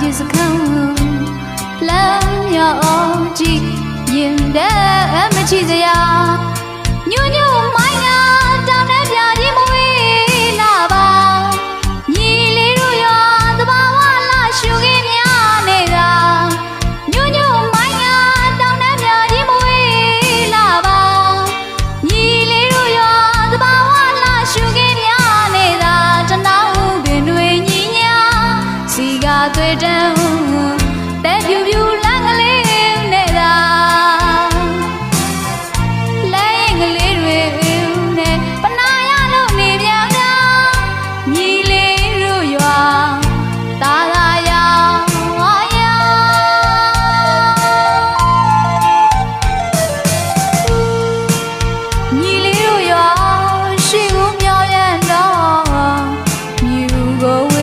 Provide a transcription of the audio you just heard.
ပြစ်စခန်းလမ်းရောကြည့်ရင်တဲ့မချီစရာညွညွမိုင်းနာတောင်းတဲ့ပြကြီးမဝေးလာပါညီလေးတို့ရောသဘာဝလာရှုခင်းများနေတာညွညွမိုင်းနာတောင်းတဲ့ပြကြီးမဝေးလာပါညီလေးတို့ရောသဘာဝလာရှုခင်းများနေတာတနောင်းပင်တွေညီညာစီကသွေးတန်း